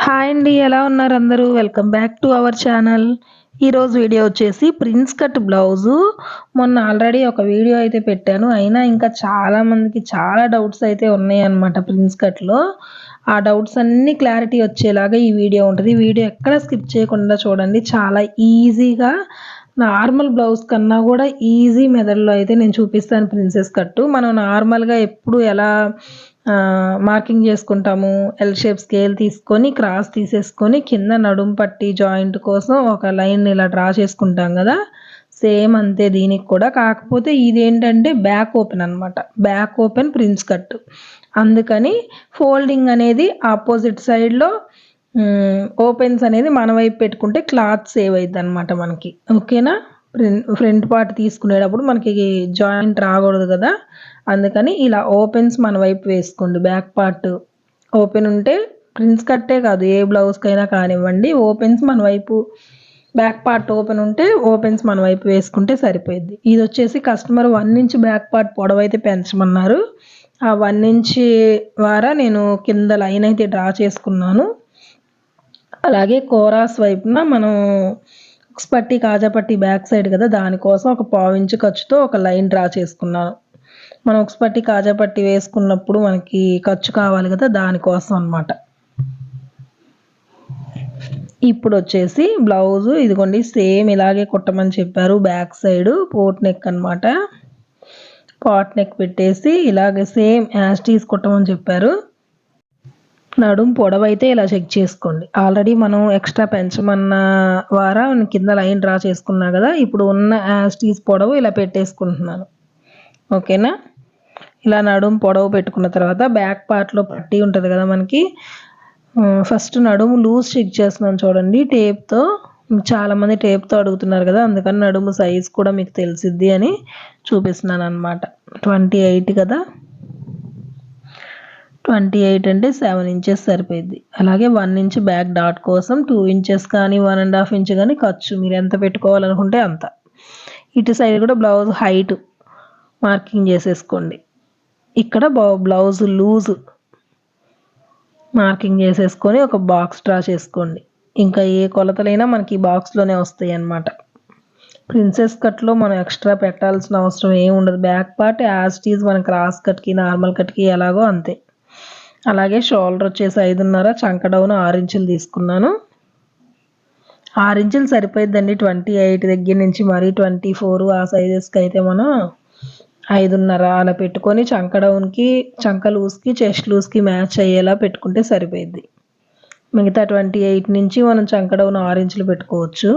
Hi అండి, ఎలా ఉన్నారు అందరూ? Welcome back to our channel. ఈరోజు వీడియో వచ్చేసి ప్రిన్స్ కట్ బ్లౌజు. మొన్న ఆల్రెడీ ఒక వీడియో అయితే పెట్టాను, అయినా ఇంకా చాలా మందికి చాలా డౌట్స్ అయితే ఉన్నాయి అన్నమాట ప్రిన్స్ కట్లో. ఆ డౌట్స్ అన్నీ క్లారిటీ వచ్చేలాగా ఈ వీడియో ఉంటుంది. వీడియో ఎక్కడ స్కిప్ చేయకుండా చూడండి. చాలా ఈజీగా నార్మల్ బ్లౌజ్ కన్నా కూడా ఈజీ మెథడ్లో అయితే నేను చూపిస్తాను ప్రిన్సెస్ కట్టు. మనం నార్మల్గా ఎప్పుడు ఎలా మార్కింగ్ చేసుకుంటాము, ఎల్ షేప్ స్కేల్ తీసుకొని క్రాస్ తీసేసుకొని కింద నడుం పట్టి జాయింట్ కోసం ఒక లైన్ ఇలా డ్రా చేసుకుంటాం కదా, సేమ్ అంతే దీనికి కూడా. కాకపోతే ఇదేంటంటే బ్యాక్ ఓపెన్ అనమాట, బ్యాక్ ఓపెన్ ప్రిన్స్ కట్. అందుకని ఫోల్డింగ్ అనేది ఆపోజిట్ సైడ్లో, ఓపెన్స్ అనేది మన వైపు పెట్టుకుంటే క్లాత్ సేవ్ అవుతుంది అనమాట మనకి. ఓకేనా? ఫ్రంట్ పార్ట్ తీసుకునేటప్పుడు మనకి జాయింట్ రాకూడదు కదా, అందుకని ఇలా ఓపెన్స్ మన వైపు వేసుకోండి. బ్యాక్ పార్ట్ ఓపెన్ ఉంటే ప్రిన్స్ కట్టే కాదు ఏ బ్లౌజ్కైనా కానివ్వండి, ఓపెన్స్ మన వైపు, బ్యాక్ పార్ట్ ఓపెన్ ఉంటే ఓపెన్స్ మన వైపు వేసుకుంటే సరిపోయింది. ఇది వచ్చేసి కస్టమర్ 1 ఇంచ్ బ్యాక్ పార్ట్ పొడవైతే పెంచమన్నారు. ఆ 1 ఇంచ్ ద్వారా నేను కింద లైన్ అయితే డ్రా చేసుకున్నాను. అలాగే కోరాస్ వైపున మనం పట్టి కాజాపట్టి బ్యాక్ సైడ్ కదా, దానికోసం ఒక 1/4 ఇంచ్ ఖర్చుతో ఒక లైన్ డ్రా చేసుకున్నాను. మనం పట్టి కాజాపట్టి వేసుకున్నప్పుడు మనకి ఖర్చు కావాలి కదా, దానికోసం అన్నమాట. ఇప్పుడు వచ్చేసి బ్లౌజు ఇదిగోండి, సేమ్ ఇలాగే కుట్టమని చెప్పారు. బ్యాక్ సైడ్ పోట్ నెక్ అనమాట. పాట్ నెక్ పెట్టేసి ఇలాగే సేమ్ యాజ్ టీజ్ కుట్టమని చెప్పారు. నడుం పొడవైతే ఇలా చెక్ చేసుకోండి. ఆల్రెడీ మనం ఎక్స్ట్రా పెంచమన్న వారా కింద లైన్ డ్రా చేసుకున్నా కదా, ఇప్పుడు ఉన్న యాజ్ టీజ్ పొడవు ఇలా పెట్టేసుకుంటున్నాను. ఓకేనా? ఇలా నడుం పొడవు పెట్టుకున్న తర్వాత బ్యాక్ పార్ట్లో పట్టి ఉంటుంది కదా మనకి, ఫస్ట్ నడుము లూజ్ చెక్ చేస్తున్నాను చూడండి టేప్తో. చాలామంది టేప్తో అడుగుతున్నారు కదా, అందుకని నడుము సైజ్ కూడా మీకు తెలిసిద్ది అని చూపిస్తున్నాను అనమాట. 28 కదా, 28 అంటే 7 ఇంచెస్ సరిపోయింది. అలాగే 1 ఇంచ్ బ్యాక్ డాట్ కోసం 2 ఇంచెస్ కానీ 1.5 ఇంచ్ కానీ ఖర్చు మీరు ఎంత పెట్టుకోవాలనుకుంటే అంత. ఇటు సైడ్ కూడా బ్లౌజ్ హైట్ మార్కింగ్ చేసేసుకోండి. ఇక్కడ బ్లౌజ్ లూజ్ మార్కింగ్ చేసేసుకొని ఒక బాక్స్ డ్రా చేసుకోండి. ఇంకా ఏ కొలతలైనా మనకి ఈ బాక్స్లోనే వస్తాయి అన్నమాట. ప్రిన్సెస్ కట్లో మనం ఎక్స్ట్రా పెట్టాల్సిన అవసరం ఏమి ఉండదు. బ్యాక్ పార్ట్ యాజ్ టీజ్ మన క్రాస్ కట్కి నార్మల్ కట్కి ఎలాగో అంతే. అలాగే షోల్డర్ వచ్చేసి 5.5, చంక డౌన్ 6 ఇంచులు తీసుకున్నాను. 6 ఇంచులు సరిపోయిద్దండి. 28 దగ్గర నుంచి మరీ 24 ఆ సైజెస్కి అయితే మనం 5.5 అలా పెట్టుకొని చంక డౌన్కి, చంక లూజ్కి, చెస్ట్ లూజ్కి మ్యాచ్ అయ్యేలా పెట్టుకుంటే సరిపోయిద్ది. మిగతా 28 నుంచి మనం చంక డౌన్ 6 ఇంచులు పెట్టుకోవచ్చు.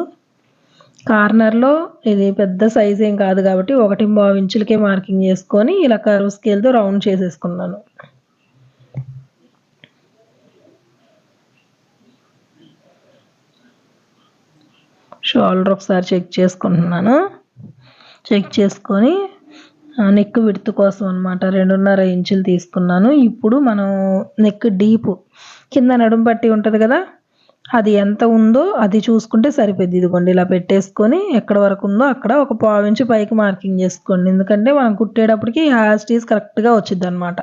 కార్నర్లో ఇది పెద్ద సైజ్ ఏం కాదు కాబట్టి 1.5 ఇంచులకే మార్కింగ్ చేసుకొని ఇలా కర్వ్ స్కేల్తో రౌండ్ చేసేసుకున్నాను. షోల్డర్ ఒకసారి చెక్ చేసుకుంటున్నాను. చెక్ చేసుకొని నెక్ విడ్త్ కోసం అనమాట 2.5 ఇంచులు తీసుకున్నాను. ఇప్పుడు మనం నెక్ డీప్ కింద నడుం పట్టి ఉంటుంది కదా, అది ఎంత ఉందో అది చూసుకుంటే సరిపోద్ది. ఇదిగోండి ఇలా పెట్టేసుకొని ఎక్కడ వరకు ఉందో అక్కడ ఒక 1/4 ఇంచు పైకి మార్కింగ్ చేసుకోండి. ఎందుకంటే మనం కుట్టేటప్పటికి యాజ్ టీజ్ కరెక్ట్గా వచ్చింది అనమాట.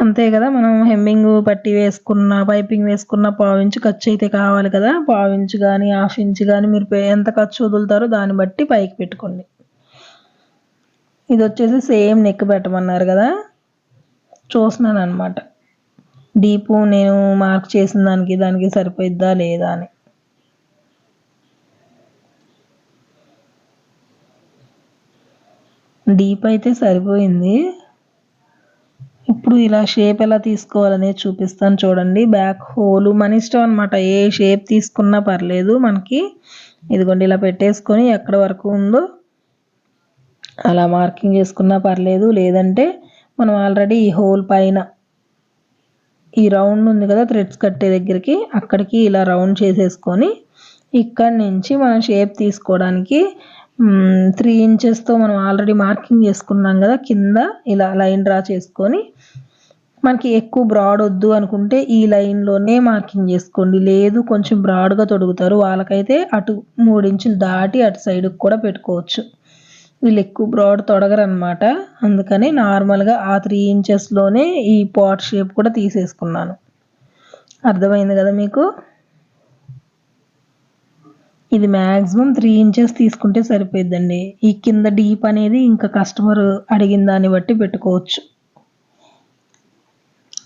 అంతే కదా, మనం హెమ్మింగ్ పట్టి వేసుకున్న, పైపింగ్ వేసుకున్న 1/4 ఇంచు ఖర్చు అయితే కావాలి కదా. 1/4 ఇంచు కానీ 1/2 ఇంచు కానీ మీరు ఎంత ఖర్చు వదులుతారో దాన్ని బట్టి పైకి పెట్టుకోండి. ఇది వచ్చేసి సేమ్ నెక్ పెట్టమన్నారు కదా, చూస్తున్నాను అనమాట డీపు నేను మార్క్ చేసిన దానికి సరిపోయిద్దా లేదా అని. డీప్ అయితే సరిపోయింది. ఇప్పుడు ఇలా షేప్ ఎలా తీసుకోవాలనేది చూపిస్తాను చూడండి. బ్యాక్ హోలు మన ఇష్టం అనమాట, ఏ షేప్ తీసుకున్నా పర్లేదు మనకి. ఇదిగోండి ఇలా పెట్టేసుకొని ఎక్కడ వరకు ఉందో అలా మార్కింగ్ చేసుకున్నా పర్లేదు. లేదంటే మనం ఆల్రెడీ ఈ హోల్ పైన ఈ రౌండ్ ఉంది కదా థ్రెడ్స్ కట్టే దగ్గరికి, అక్కడికి ఇలా రౌండ్ చేసేసుకొని ఇక్కడి నుంచి మనం షేప్ తీసుకోవడానికి 3 ఇంచెస్తో మనం ఆల్రెడీ మార్కింగ్ చేసుకున్నాం కదా, కింద ఇలా లైన్ డ్రా చేసుకొని, మనకి ఎక్కువ బ్రాడ్ వద్దు అనుకుంటే ఈ లైన్లోనే మార్కింగ్ చేసుకోండి. లేదు కొంచెం బ్రాడ్గా తొడుగుతారు వాళ్ళకైతే అటు 3 ఇంచులు దాటి అటు సైడ్కి కూడా పెట్టుకోవచ్చు. వీళ్ళు ఎక్కువ బ్రాడ్ తొడగరు అనమాట, అందుకని నార్మల్గా ఆ 3 ఇంచెస్లోనే ఈ పాట్ షేప్ కూడా తీసేసుకున్నాను. అర్థమైంది కదా మీకు? ఇది మ్యాక్సిమం 3 ఇంచెస్ తీసుకుంటే సరిపోయిద్దండి. ఈ కింద డీప్ అనేది ఇంకా కస్టమర్ అడిగిన దాన్ని బట్టి పెట్టుకోవచ్చు.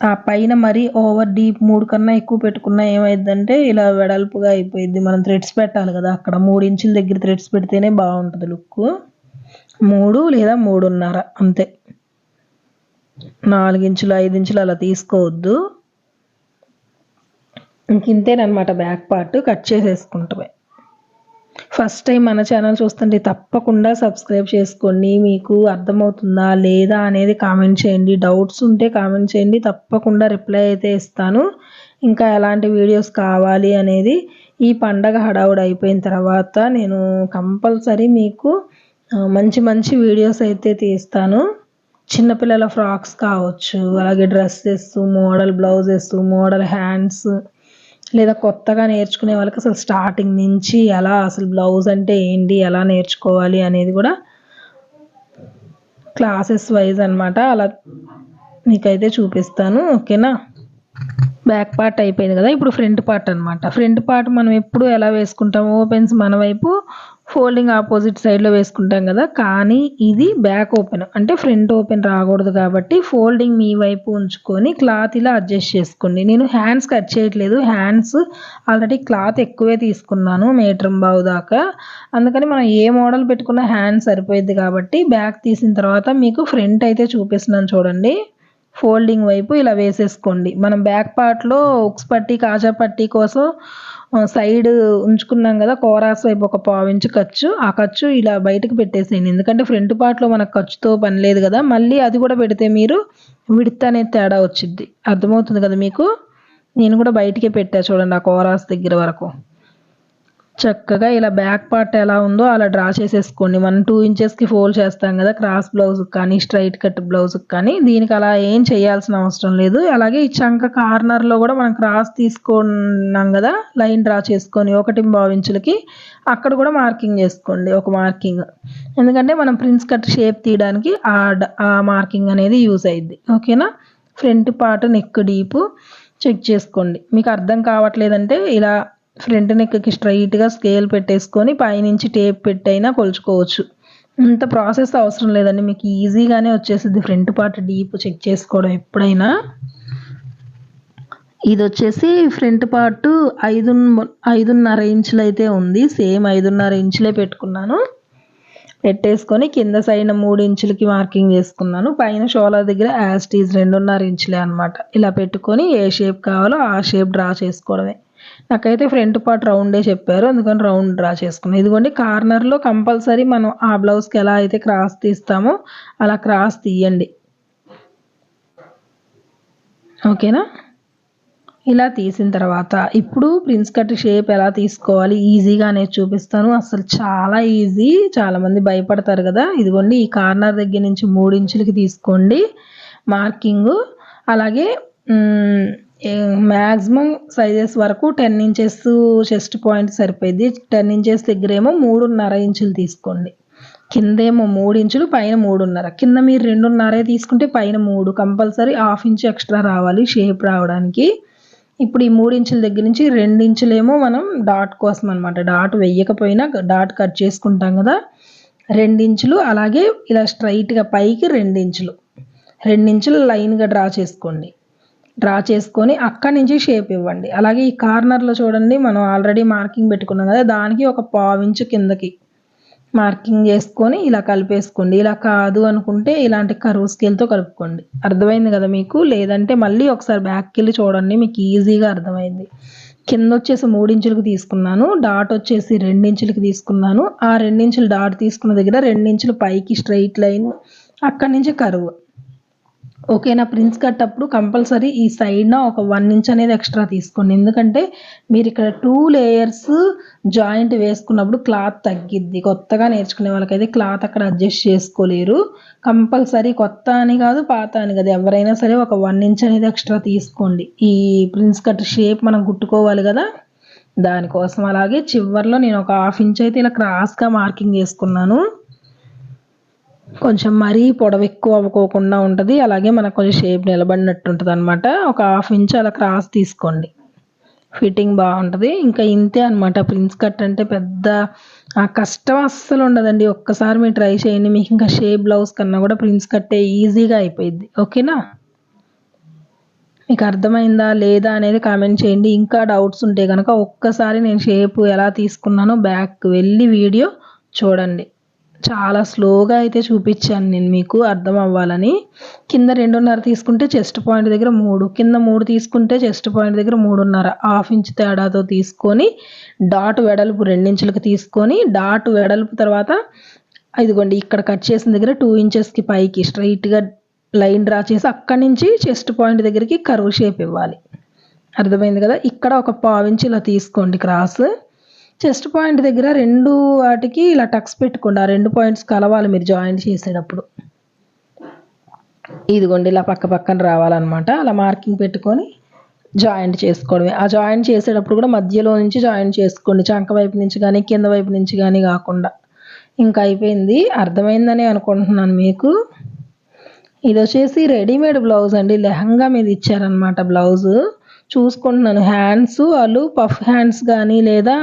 ఆ పైన మరీ ఓవర్ డీప్ 3 కన్నా ఎక్కువ పెట్టుకున్నా ఏమైద్దంటే ఇలా వెడల్పుగా అయిపోయిద్ది. మనం థ్రెడ్స్ పెట్టాలి కదా, అక్కడ 3 ఇంచుల దగ్గర థ్రెడ్స్ పెడితేనే బాగుంటుంది లుక్. 3 లేదా 3.5 అంతే. 4 ఇంచులు 5 ఇంచులు అలా తీసుకోవద్దు. ఇంతేనమాట బ్యాక్ పార్ట్ కట్ చేసేసుకుంటామే. ఫస్ట్ టైం మన ఛానల్ చూస్తుంటే తప్పకుండా సబ్స్క్రైబ్ చేసుకోండి. మీకు అర్థమవుతుందా లేదా అనేది కామెంట్ చేయండి. డౌట్స్ ఉంటే కామెంట్ చేయండి, తప్పకుండా రిప్లై అయితే ఇస్తాను. ఇంకా ఎలాంటి వీడియోస్ కావాలి అనేది ఈ పండగ హడావుడి అయిపోయిన తర్వాత నేను కంపల్సరీ మీకు మంచి మంచి వీడియోస్ అయితే తీస్తాను. చిన్నపిల్లల ఫ్రాక్స్ కావచ్చు, అలాగే dresses, model blouses, model hands, లేదా కొత్తగా నేర్చుకునే వాళ్ళకి అసలు స్టార్టింగ్ నుంచి ఎలా అసలు బ్లౌజ్ అంటే ఏంటి, ఎలా నేర్చుకోవాలి అనేది కూడా క్లాసెస్ వైజ్ అనమాట. అలా మీకైతే చూపిస్తాను. ఓకేనా? బ్యాక్ పార్ట్ అయిపోయింది కదా, ఇప్పుడు ఫ్రంట్ పార్ట్ అనమాట. ఫ్రంట్ పార్ట్ మనం ఎప్పుడు ఎలా వేసుకుంటాం, ఓపెన్స్ మన వైపు, ఫోల్డింగ్ ఆపోజిట్ సైడ్లో వేసుకుంటాం కదా. కానీ ఇది బ్యాక్ ఓపెన్ అంటే ఫ్రంట్ ఓపెన్ రాకూడదు కాబట్టి ఫోల్డింగ్ మీ వైపు ఉంచుకొని క్లాత్ ఇలా అడ్జస్ట్ చేసుకోండి. నేను హ్యాండ్స్ కట్ చేయట్లేదు, హ్యాండ్స్ ఆల్రెడీ క్లాత్ ఎక్కువే తీసుకున్నాను, మీటర్ బావు దాకా. అందుకని మనం ఏ మోడల్ పెట్టుకున్న హ్యాండ్ సరిపోయింది కాబట్టి బ్యాక్ తీసిన తర్వాత మీకు ఫ్రంట్ అయితే చూపిస్తున్నాను చూడండి. ఫోల్డింగ్ వైపు ఇలా వేసేసుకోండి. మనం బ్యాక్ పార్ట్లో ఉక్స్ పట్టి, కాజా పట్టి కోసం సైడ్ ఉంచుకున్నాం కదా, కోరాస్ వైపు ఒక 1/4 ఇంచు ఖర్చు, ఆ ఖర్చు ఇలా బయటకు పెట్టేసేయండి. ఎందుకంటే ఫ్రంట్ పార్ట్లో మనకు ఖర్చుతో పని లేదు కదా, మళ్ళీ అది కూడా పెడితే మీరు విడ్త్ అనేది తేడా వచ్చింది. అర్థమవుతుంది కదా మీకు? నేను కూడా బయటికే పెట్టా చూడండి, ఆ కోరాస్ దగ్గర వరకు. చక్కగా ఇలా బ్యాక్ పార్ట్ ఎలా ఉందో అలా డ్రా చేసేసుకోండి. మనం 2 ఇంచెస్కి ఫోల్డ్ చేస్తాం కదా క్రాస్ బ్లౌజ్కి కానీ స్ట్రైట్ కట్ బ్లౌజ్కి కానీ, దీనికి అలా ఏం చేయాల్సిన అవసరం లేదు. అలాగే ఈ చంక కార్నర్లో కూడా మనం క్రాస్ తీసుకున్నాం కదా, లైన్ డ్రా చేసుకొని 1.5 ఇంచులకి అక్కడ కూడా మార్కింగ్ చేసుకోండి, ఒక మార్కింగ్. ఎందుకంటే మనం ప్రిన్స్ కట్ షేప్ తీయడానికి ఆ మార్కింగ్ అనేది యూజ్ అయ్యిద్ది. ఓకేనా? Front part neck deep check చేసుకోండి. మీకు అర్థం కావట్లేదంటే ఇలా ఫ్రంట్ నెక్కి స్ట్రైట్గా స్కేల్ పెట్టేసుకొని పైనుంచి టేప్ పెట్టైనా కొలుచుకోవచ్చు. ఇంత ప్రాసెస్ అవసరం లేదండి, మీకు ఈజీగానే వచ్చేసింది ఫ్రంట్ పార్ట్ డీప్ చెక్ చేసుకోవడం ఎప్పుడైనా. ఇది వచ్చేసి ఫ్రంట్ పార్ట్ 5.5 ఇంచులు అయితే ఉంది. సేమ్ 5.5 ఇంచులే పెట్టుకున్నాను. పెట్టేసుకొని కింద సైడ్ 3 ఇంచులకి మార్కింగ్ చేసుకున్నాను. పైన షోల్డర్ దగ్గర యాజ్ ఇట్ ఈజ్ 2.5 ఇంచులే అనమాట. ఇలా పెట్టుకొని ఏ షేప్ కావాలో ఆ షేప్ డ్రా చేసుకోవడమే. నాకైతే ఫ్రంట్ పార్ట్ రౌండే చెప్పారు, అందుకని రౌండ్ డ్రా చేసుకున్నాను. ఇదిగోండి కార్నర్లో కంపల్సరీ మనం ఆ బ్లౌజ్కి ఎలా అయితే క్రాస్ తీస్తామో అలా క్రాస్ తీయండి. ఓకేనా? ఇలా తీసిన తర్వాత ఇప్పుడు ప్రిన్స్ కట్ షేప్ ఎలా తీసుకోవాలి ఈజీగా అనేది చూపిస్తాను. అసలు చాలా ఈజీ, చాలామంది భయపడతారు కదా. ఇదిగోండి ఈ కార్నర్ దగ్గర నుంచి 3 ఇంచులకి తీసుకోండి మార్కింగ్. అలాగే మ్యాక్సిమం సైజెస్ వరకు 10 ఇంచెస్ చెస్ట్ పాయింట్ సరిపోయింది. 10 ఇంచెస్ దగ్గర ఏమో 3.5 ఇంచులు తీసుకోండి. కిందేమో 3 ఇంచులు, పైన 3.5. కింద మీరు 2.5 తీసుకుంటే పైన 3 కంపల్సరీ 1/2 ఇంచు ఎక్స్ట్రా రావాలి షేప్ రావడానికి. ఇప్పుడు ఈ 3 ఇంచుల దగ్గర నుంచి 2 ఇంచులేమో మనం డాట్ కోసం అనమాట. డాట్ వేయకపోయినా డాట్ కట్ చేసుకుంటాం కదా, 2 ఇంచులు. అలాగే ఇలా స్ట్రైట్గా పైకి 2 ఇంచులు, 2 ఇంచులు లైన్గా డ్రా చేసుకోండి. డ్రా చేసుకొని అక్కడి నుంచి షేప్ ఇవ్వండి. అలాగే ఈ కార్నర్లో చూడండి, మనం ఆల్రెడీ మార్కింగ్ పెట్టుకున్నాం కదా, దానికి ఒక 1/4 ఇంచు కిందకి మార్కింగ్ చేసుకొని ఇలా కలిపేసుకోండి. ఇలా కాదు అనుకుంటే ఇలాంటి కరువు స్కేల్తో కలుపుకోండి. అర్థమైంది కదా మీకు? లేదంటే మళ్ళీ ఒకసారి బ్యాక్కి వెళ్ళి చూడండి, మీకు ఈజీగా అర్థమైంది. కింద వచ్చేసి 3 ఇంచులకి తీసుకున్నాను, డాట్ వచ్చేసి 2 ఇంచులకి తీసుకున్నాను. ఆ 2 ఇంచులు డాట్ తీసుకున్న దగ్గర 2 ఇంచులు పైకి స్ట్రైట్ లైన్, అక్కడి నుంచి కరువు. ఓకేనా? ప్రిన్స్ కట్ అప్పుడు కంపల్సరీ ఈ సైడ్న ఒక 1 ఇంచ్ అనేది ఎక్స్ట్రా తీసుకోండి. ఎందుకంటే మీరు ఇక్కడ 2 లేయర్స్ జాయింట్ వేసుకున్నప్పుడు క్లాత్ తగ్గిద్ది. కొత్తగా నేర్చుకునే వాళ్ళకైతే క్లాత్ అక్కడ అడ్జస్ట్ చేసుకోలేరు. కంపల్సరీ కొత్త అని కాదు, పాత అని కాదు, ఎవరైనా సరే ఒక 1 ఇంచ్ అనేది ఎక్స్ట్రా తీసుకోండి. ఈ ప్రిన్స్ కట్ షేప్ మనం కుట్టుకోవాలి కదా, దానికోసం. అలాగే చివర్లో నేను ఒక 1/2 ఇంచ్ అయితే ఇలా క్రాస్గా మార్కింగ్ చేసుకున్నాను. కొంచెం మరీ పొడవు ఎక్కువ అవ్వకోకుండా ఉంటుంది, అలాగే మనకు కొంచెం షేప్ నిలబడినట్టు ఉంటుంది అనమాట. ఒక 1/2 ఇంచ్ అలా క్రాస్ తీసుకోండి. ఫిట్టింగ్ బాగుంటుంది. ఇంకా ఇంతే అనమాట. ప్రిన్స్ కట్ అంటే పెద్ద కష్టం అస్సలు ఉండదండి. ఒక్కసారి మీరు ట్రై చేయండి. మీకు ఇంకా షేప్ బ్లౌజ్ కన్నా కూడా ప్రిన్స్ కట్టే ఈజీగా అయిపోయింది. ఓకేనా? మీకు అర్థమైందా లేదా అనేది కామెంట్ చేయండి. ఇంకా డౌట్స్ ఉంటే కనుక ఒక్కసారి నేను షేప్ ఎలా తీసుకున్నానో బ్యాక్ వెళ్ళి వీడియో చూడండి. చాలా స్లోగా అయితే చూపించాను నేను మీకు అర్థం అవ్వాలని. కింద 2.5 తీసుకుంటే చెస్ట్ పాయింట్ దగ్గర 3, కింద 3 తీసుకుంటే చెస్ట్ పాయింట్ దగ్గర 3.5, హాఫ్ ఇంచ్ తేడాతో తీసుకొని డాట్ వెడల్పు 2 ఇంచులకు తీసుకొని డాట్ వెడల్పు తర్వాత ఇదిగోండి ఇక్కడ కట్ చేసిన దగ్గర 2 ఇంచెస్కి పైకి స్ట్రైట్గా లైన్ డ్రా చేసి అక్కడి నుంచి చెస్ట్ పాయింట్ దగ్గరికి కర్వ్ షేప్ ఇవ్వాలి. అర్థమైంది కదా? ఇక్కడ ఒక 1/4 ఇంచ్ ఇలా తీసుకోండి క్రాస్. చెస్ట్ పాయింట్ దగ్గర 2 వాటికి ఇలా టక్స్ పెట్టుకోండి. ఆ 2 పాయింట్స్ కలవాలి మీరు జాయింట్ చేసేటప్పుడు. ఇదిగోండి ఇలా పక్క పక్కన రావాలన్నమాట. అలా మార్కింగ్ పెట్టుకొని జాయింట్ చేసుకోవడమే. ఆ జాయింట్ చేసేటప్పుడు కూడా మధ్యలో నుంచి జాయింట్ చేసుకోండి. చంక వైపు నుంచి కానీ కింద వైపు నుంచి కానీ కాకుండా. ఇంకా అయిపోయింది. అర్థమైందని అనుకుంటున్నాను మీకు. ఇది వచ్చేసి రెడీమేడ్ బ్లౌజ్ అండి. లెహంగా మీద ఇచ్చారనమాట బ్లౌజు. చూసుకుంటున్నాను హ్యాండ్స్ వాళ్ళు పఫ్ హ్యాండ్స్ కానీ లేదా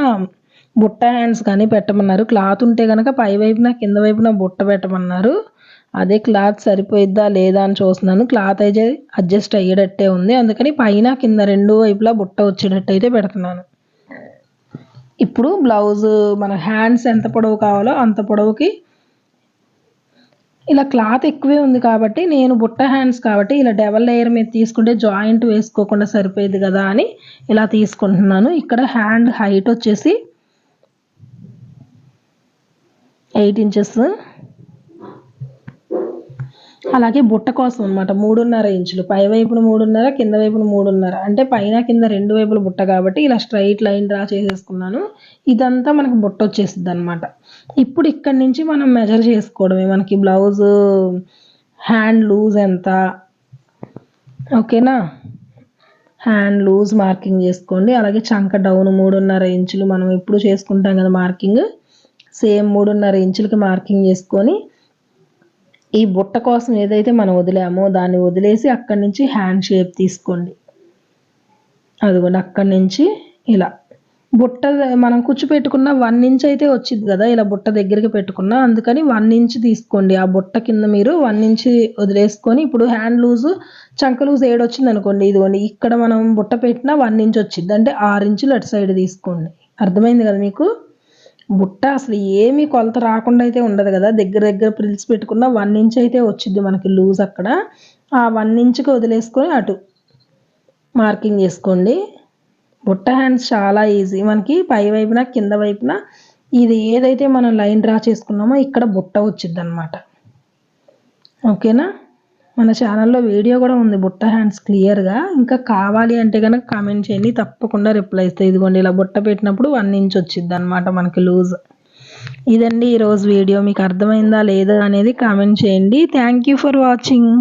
బుట్ట హ్యాండ్స్ కానీ పెట్టమన్నారు. క్లాత్ ఉంటే కనుక పై వైపున కింద వైపున బుట్ట పెట్టమన్నారు. అదే క్లాత్ సరిపోయిద్దా లేదా అని చూస్తున్నాను. క్లాత్ అయితే అడ్జస్ట్ అయ్యేటట్టే ఉంది. అందుకని పైన కింద 2 వైపులా బుట్ట వచ్చేటట్టు అయితే పెడుతున్నాను. ఇప్పుడు బ్లౌజ్ మన హ్యాండ్స్ ఎంత పొడవు కావాలో అంత పొడవుకి ఇలా క్లాత్ ఎక్కువే ఉంది కాబట్టి నేను బుట్ట హ్యాండ్స్ కాబట్టి ఇలా డబల్ లేయర్ మీద తీసుకుంటే జాయింట్ వేసుకోకుండా సరిపోయేది కదా అని ఇలా తీసుకుంటున్నాను. ఇక్కడ హ్యాండ్ హైట్ వచ్చేసి 8 ఇంచెస్. అలాగే బుట్ట కోసం అనమాట 3.5 ఇంచులు. పై వైపున 3.5, కింద వైపున 3.5. అంటే పైన కింద 2 వైపుల బుట్ట కాబట్టి ఇలా స్ట్రైట్ లైన్ డ్రా చేసేసుకున్నాను. ఇదంతా మనకు బుట్ట వచ్చేసిద్ది అనమాట. ఇప్పుడు ఇక్కడి నుంచి మనం మెజర్ చేసుకోవడమే. మనకి బ్లౌజ్ హ్యాండ్ లూజ్ ఎంత, ఓకేనా? హ్యాండ్ లూజ్ మార్కింగ్ చేసుకోండి. అలాగే చంక డౌన్ 3.5 ఇంచులు మనం ఎప్పుడు చేసుకుంటాం కదా మార్కింగ్, సేమ్ 3.5 ఇంచులకి మార్కింగ్ చేసుకొని ఈ బుట్ట కోసం ఏదైతే మనం వదిలామో దాన్ని వదిలేసి అక్కడి నుంచి హ్యాండ్ షేప్ తీసుకోండి. అదిగోండి అక్కడి నుంచి ఇలా బుట్ట మనం కుచ్చు పెట్టుకున్న 1 ఇంచ్ అయితే వచ్చింది కదా, ఇలా బుట్ట దగ్గరికి పెట్టుకున్నా. అందుకని 1 ఇంచ్ తీసుకోండి. ఆ బుట్ట కింద మీరు 1 ఇంచ్ వదిలేసుకొని ఇప్పుడు హ్యాండ్ లూజు చంక లూజ్ 7 వచ్చింది అనుకోండి. ఇదిగోండి ఇక్కడ మనం బుట్ట పెట్టినా 1 ఇంచ్ వచ్చింది. అంటే 6 ఇంచులు అటు సైడ్ తీసుకోండి. అర్థమైంది కదా మీకు? బుట్ట అసలు ఏమీ కొలత రాకుండా అయితే ఉండదు కదా. దగ్గర దగ్గర ప్రిల్స్ పెట్టుకున్న 1 ఇంచ్ అయితే వచ్చింది మనకి లూజ్. అక్కడ ఆ 1 ఇంచ్కి వదిలేసుకొని అటు మార్కింగ్ చేసుకోండి. బుట్ట హ్యాండ్స్ చాలా ఈజీ. మనకి పై వైపున కింద వైపున ఇది ఏదైతే మనం లైన్ డ్రా చేసుకున్నామో ఇక్కడ బుట్ట వచ్చింది అనమాట. ఓకేనా? మన ఛానల్లో వీడియో కూడా ఉంది బుట్ట హ్యాండ్స్ క్లియర్గా. ఇంకా కావాలి అంటే కనుక కామెంట్ చేయండి, తప్పకుండా రిప్లై ఇస్తాయి. ఇదిగోండి ఇలా బుట్ట పెట్టినప్పుడు 1 ఇంచ్ వచ్చింది అనమాట మనకి లూజ్. ఇదండి ఈరోజు వీడియో. మీకు అర్థమైందా లేదా అనేది కామెంట్ చేయండి. Thank you for watching.